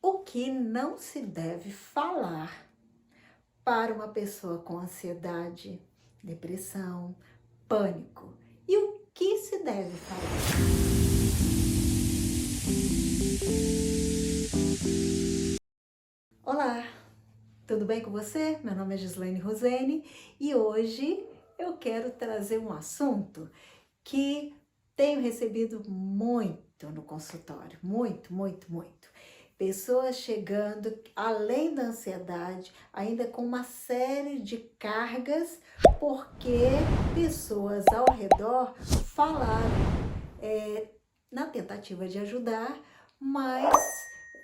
O que não se deve falar para uma pessoa com ansiedade, depressão, pânico? E o que se deve falar? Olá, tudo bem com você? Meu nome é Gislaine Rosene e hoje eu quero trazer um assunto que tenho recebido muito no consultório, muito. Pessoas chegando, além da ansiedade, ainda com uma série de cargas, porque pessoas ao redor falaram, na tentativa de ajudar, mas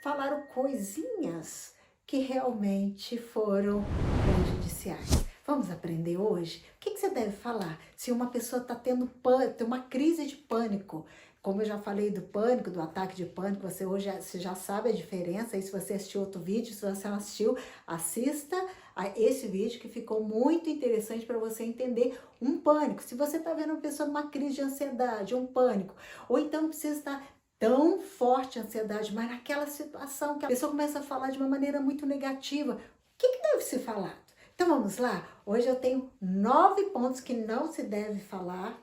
falaram coisinhas que realmente foram prejudiciais. Vamos aprender hoje? O que você deve falar se uma pessoa está tendo uma crise de pânico? Como eu já falei do pânico, do ataque de pânico, você já sabe a diferença. E se você assistiu outro vídeo, se você não assistiu, assista a esse vídeo que ficou muito interessante para você entender um pânico. Se você está vendo uma pessoa numa crise de ansiedade, um pânico, ou então precisa estar tão forte a ansiedade, mas naquela situação que a pessoa começa a falar de uma maneira muito negativa, o que deve ser falado? Então vamos lá? Hoje eu tenho 9 pontos que não se deve falar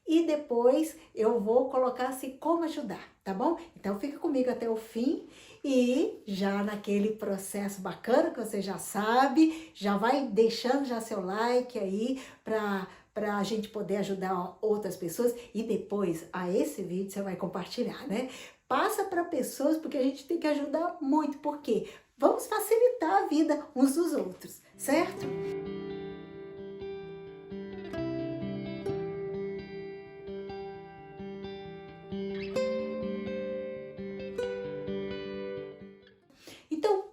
e depois eu vou colocar assim como ajudar, tá bom? Então fica comigo até o fim e já naquele processo bacana que você já sabe, já vai deixando já seu like aí para a gente poder ajudar outras pessoas e depois a esse vídeo você vai compartilhar, né? Passa para pessoas porque a gente tem que ajudar muito, porque vamos facilitar a vida uns dos outros, certo? Então,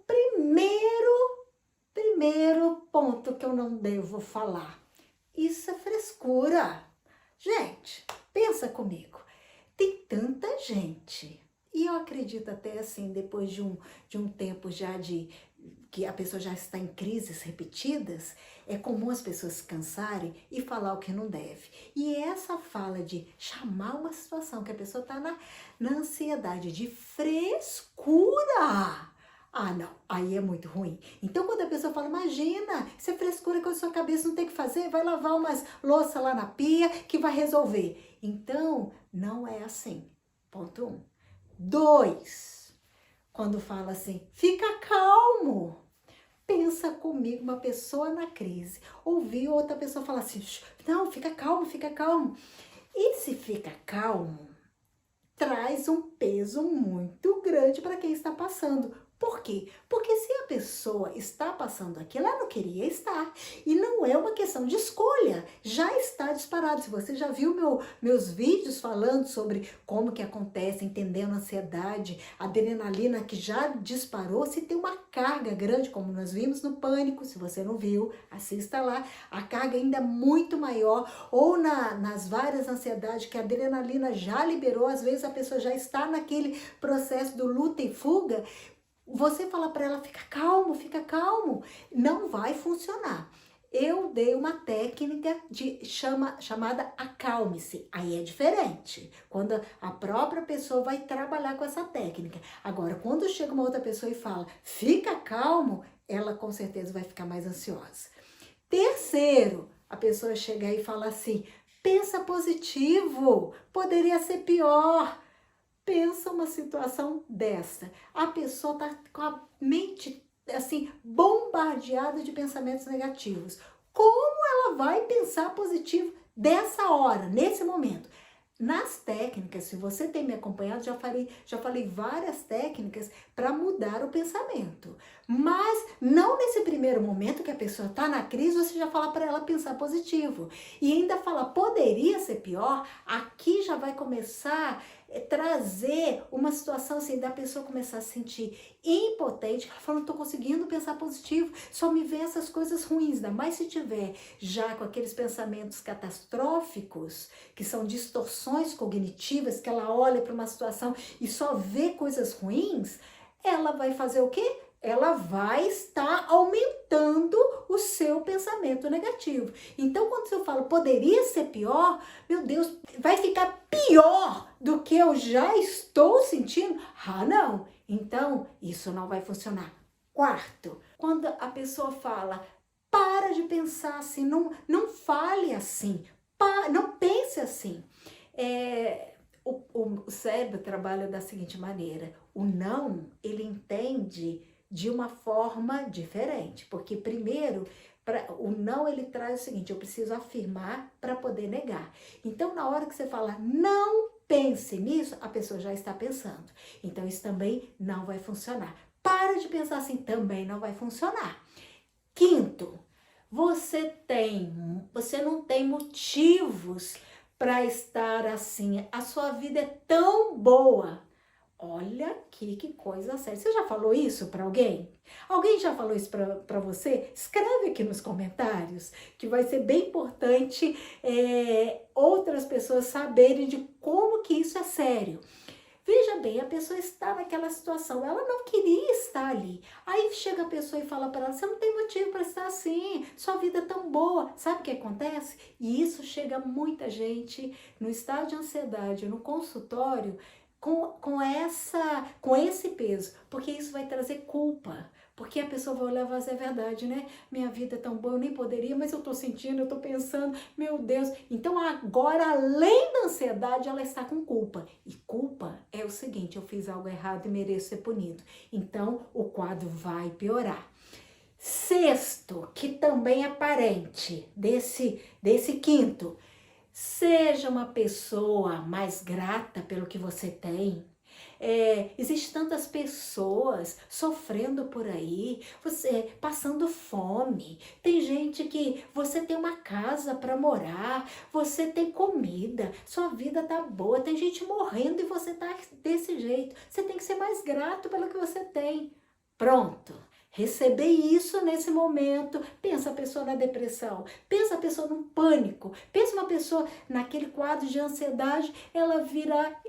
primeiro ponto que eu não devo falar. Isso é frescura. Gente, pensa comigo. Tem tanta gente. E eu acredito até assim, depois de um tempo já de que a pessoa já está em crises repetidas, é comum as pessoas se cansarem e falar o que não deve. E essa fala de chamar uma situação que a pessoa está na ansiedade de frescura. Ah, não, aí é muito ruim. Então, quando a pessoa fala, imagina, isso é frescura que a sua cabeça não tem que fazer, vai lavar umas louça lá na pia que vai resolver. Então, não é assim. Ponto 1. 2. Quando fala assim, fica calmo. Pensa comigo, uma pessoa na crise, ouviu outra pessoa falar assim, não, fica calmo, fica calmo. E se fica calmo, traz um peso muito grande para quem está passando. Por quê? Porque se a pessoa está passando aquilo, ela não queria estar. E não é uma questão de escolha. Já está disparado. Se você já viu meus vídeos falando sobre como que acontece, entendendo a ansiedade, a adrenalina que já disparou, se tem uma carga grande, como nós vimos no pânico, se você não viu, assista lá. A carga ainda é muito maior. Ou nas várias ansiedades que a adrenalina já liberou, às vezes a pessoa já está naquele processo do luta e fuga. Você fala para ela, fica calmo, não vai funcionar. Eu dei uma técnica chamada acalme-se. Aí é diferente, quando a própria pessoa vai trabalhar com essa técnica. Agora, quando chega uma outra pessoa e fala, fica calmo, ela com certeza vai ficar mais ansiosa. Terceiro, a pessoa chega aí e fala assim, pensa positivo, poderia ser pior. Pensa uma situação dessa. A pessoa está com a mente assim bombardeada de pensamentos negativos. Como ela vai pensar positivo dessa hora, nesse momento? Nas técnicas, se você tem me acompanhado, já falei várias técnicas para mudar o pensamento. Mas não nesse primeiro momento que a pessoa está na crise, você já fala para ela pensar positivo. E ainda fala, poderia ser pior, aqui já vai começar a trazer uma situação assim, da pessoa começar a se sentir impotente. Ela fala, não estou conseguindo pensar positivo, só me vê essas coisas ruins. Ainda mais se tiver já com aqueles pensamentos catastróficos, que são distorções cognitivas, que ela olha para uma situação e só vê coisas ruins, ela vai fazer o quê? Ela vai estar aumentando o seu pensamento negativo. Então, quando eu falo poderia ser pior, meu Deus, vai ficar pior do que eu já estou sentindo? Ah, não. Então, isso não vai funcionar. Quarto, quando a pessoa fala, para de pensar assim, não fale assim, não pense assim. O cérebro trabalha da seguinte maneira, o não, ele entende de uma forma diferente, porque primeiro, o não ele traz o seguinte, eu preciso afirmar para poder negar. Então, na hora que você fala não pense nisso, a pessoa já está pensando. Então, isso também não vai funcionar. Para de pensar assim, também não vai funcionar. Quinto, você não tem motivos para estar assim. A sua vida é tão boa. Olha aqui que coisa séria. Você já falou isso para alguém? Alguém já falou isso para você? Escreve aqui nos comentários, que vai ser bem importante outras pessoas saberem de como que isso é sério. Veja bem, a pessoa está naquela situação, ela não queria estar ali. Aí chega a pessoa e fala para ela, você não tem motivo para estar assim, sua vida é tão boa. Sabe o que acontece? E isso chega a muita gente no estado de ansiedade, no consultório, com esse peso, porque isso vai trazer culpa. Porque a pessoa vai olhar e vai dizer, é verdade, né? Minha vida é tão boa, eu nem poderia, mas eu tô sentindo, eu tô pensando, meu Deus. Então agora, além da ansiedade, ela está com culpa. E culpa é o seguinte, eu fiz algo errado e mereço ser punido. Então o quadro vai piorar. Sexto, que também é parente desse quinto, seja uma pessoa mais grata pelo que você tem. Existem tantas pessoas sofrendo por aí, você passando fome. Tem gente que você tem uma casa para morar, você tem comida, sua vida tá boa. Tem gente morrendo e você tá desse jeito. Você tem que ser mais grato pelo que você tem. Pronto. Receber isso nesse momento, pensa a pessoa na depressão, pensa a pessoa num pânico, pensa uma pessoa naquele quadro de ansiedade, ela vira,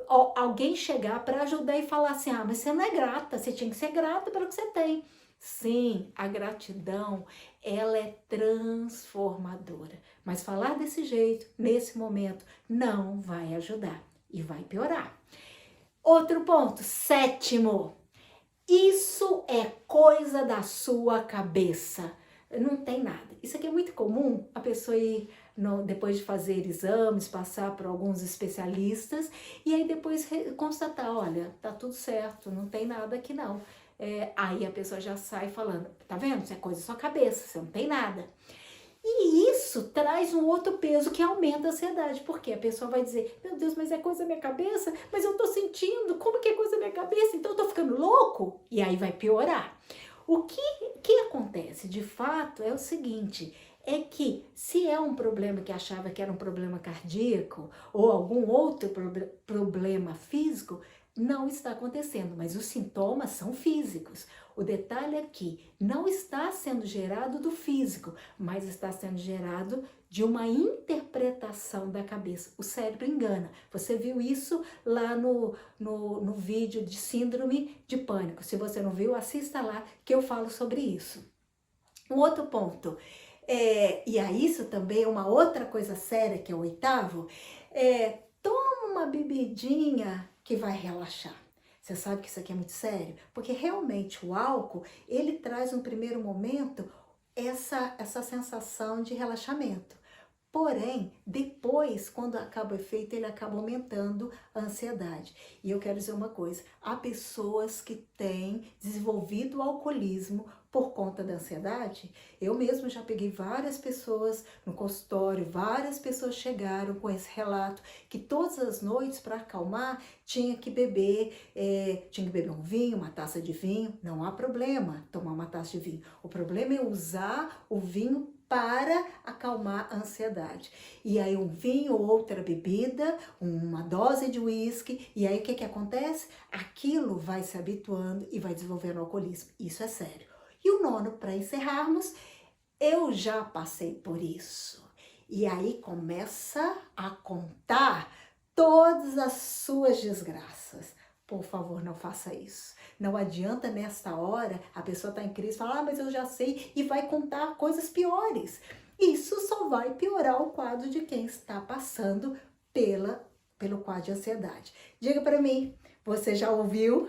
alguém chegar para ajudar e falar assim, mas você não é grata, você tinha que ser grata pelo que você tem. Sim, a gratidão, ela é transformadora, mas falar desse jeito, nesse momento, não vai ajudar e vai piorar. Outro ponto, sétimo, isso é coisa da sua cabeça. Não tem nada. Isso aqui é muito comum, a pessoa ir, depois de fazer exames, passar por alguns especialistas, e aí depois constatar, olha, tá tudo certo, não tem nada aqui não. Aí a pessoa já sai falando, tá vendo? Isso é coisa da sua cabeça, você não tem nada. E isso traz um outro peso que aumenta a ansiedade, porque a pessoa vai dizer, meu Deus, mas é coisa da minha cabeça, mas eu tô sentindo, como que é coisa da minha cabeça? Então eu tô ficando louco? E aí vai piorar. O que acontece, de fato, é o seguinte, é que se é um problema que achava que era um problema cardíaco ou algum outro problema físico, não está acontecendo, mas os sintomas são físicos. O detalhe é que não está sendo gerado do físico, mas está sendo gerado de uma interpretação da cabeça. O cérebro engana. Você viu isso lá no vídeo de síndrome de pânico. Se você não viu, assista lá que eu falo sobre isso. Um outro ponto, e a isso também uma outra coisa séria, que é o oitavo, toma uma bebidinha que vai relaxar. Você sabe que isso aqui é muito sério? Porque realmente o álcool, ele traz no primeiro momento essa sensação de relaxamento. Porém, depois, quando acaba o efeito, ele acaba aumentando a ansiedade. E eu quero dizer uma coisa, há pessoas que têm desenvolvido o alcoolismo por conta da ansiedade. Eu mesmo já peguei várias pessoas no consultório, várias pessoas chegaram com esse relato, que todas as noites, para acalmar, tinha que beber um vinho, uma taça de vinho. Não há problema tomar uma taça de vinho. O problema é usar o vinho para acalmar a ansiedade. E aí um vinho ou outra bebida, uma dose de uísque, e aí o que acontece? Aquilo vai se habituando e vai desenvolvendo alcoolismo. Isso é sério. E o nono, para encerrarmos, eu já passei por isso. E aí começa a contar todas as suas desgraças. Por favor, não faça isso. Não adianta nesta hora a pessoa está em crise e falar, mas eu já sei, e vai contar coisas piores. Isso só vai piorar o quadro de quem está passando pelo quadro de ansiedade. Diga para mim, você já ouviu?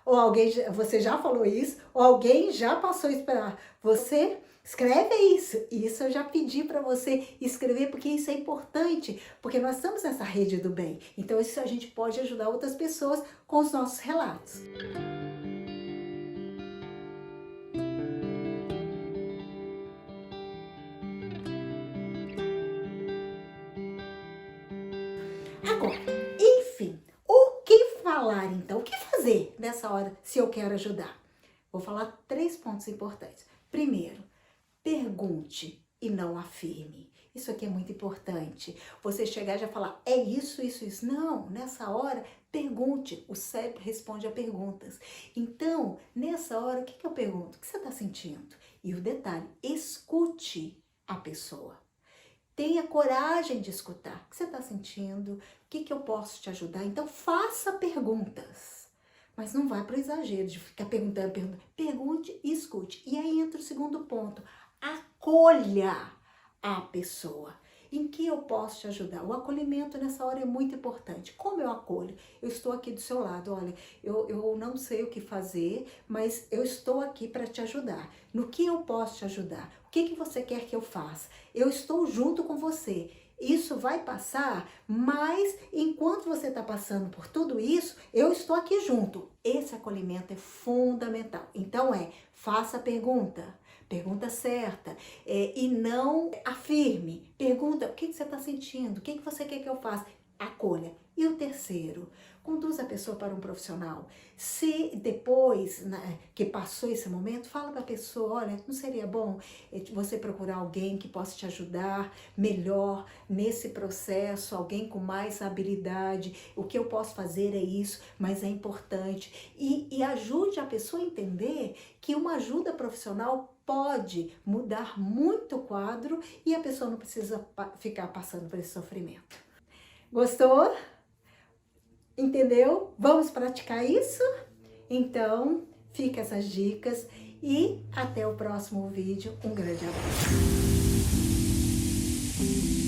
ou alguém, você já falou isso, ou alguém já passou isso para você. Escreve isso. Isso eu já pedi para você escrever, porque isso é importante, porque nós estamos nessa rede do bem. Então isso a gente pode ajudar outras pessoas com os nossos relatos. Agora, enfim, o que falar então? O que fazer nessa hora se eu quero ajudar? Vou falar 3 pontos importantes. Primeiro, pergunte e não afirme. Isso aqui é muito importante. Você chegar e já falar, é isso, isso, isso. Não, nessa hora, pergunte. O cérebro responde a perguntas. Então, nessa hora, o que eu pergunto? O que você está sentindo? E o detalhe, escute a pessoa. Tenha coragem de escutar. O que você está sentindo? O que eu posso te ajudar? Então, faça perguntas. Mas não vá para o exagero de ficar perguntando. Pergunte e escute. E aí entra o segundo ponto. Acolha a pessoa. Em que eu posso te ajudar? O acolhimento nessa hora é muito importante. Como eu acolho? Eu estou aqui do seu lado. Olha, eu não sei o que fazer, mas eu estou aqui para te ajudar. No que eu posso te ajudar? O que você quer que eu faça? Eu estou junto com você. Isso vai passar, mas enquanto você está passando por tudo isso, eu estou aqui junto. Esse acolhimento é fundamental. Então faça a pergunta certa, e não afirme. Pergunta, o que você está sentindo? O que você quer que eu faça? Acolha. E o terceiro, conduza a pessoa para um profissional. Se depois que passou esse momento, fala para a pessoa, olha, não seria bom você procurar alguém que possa te ajudar melhor nesse processo, alguém com mais habilidade, o que eu posso fazer é isso, mas é importante. E ajude a pessoa a entender que uma ajuda profissional pode mudar muito o quadro e a pessoa não precisa ficar passando por esse sofrimento. Gostou? Entendeu? Vamos praticar isso? Então, fica essas dicas e até o próximo vídeo. Um grande abraço.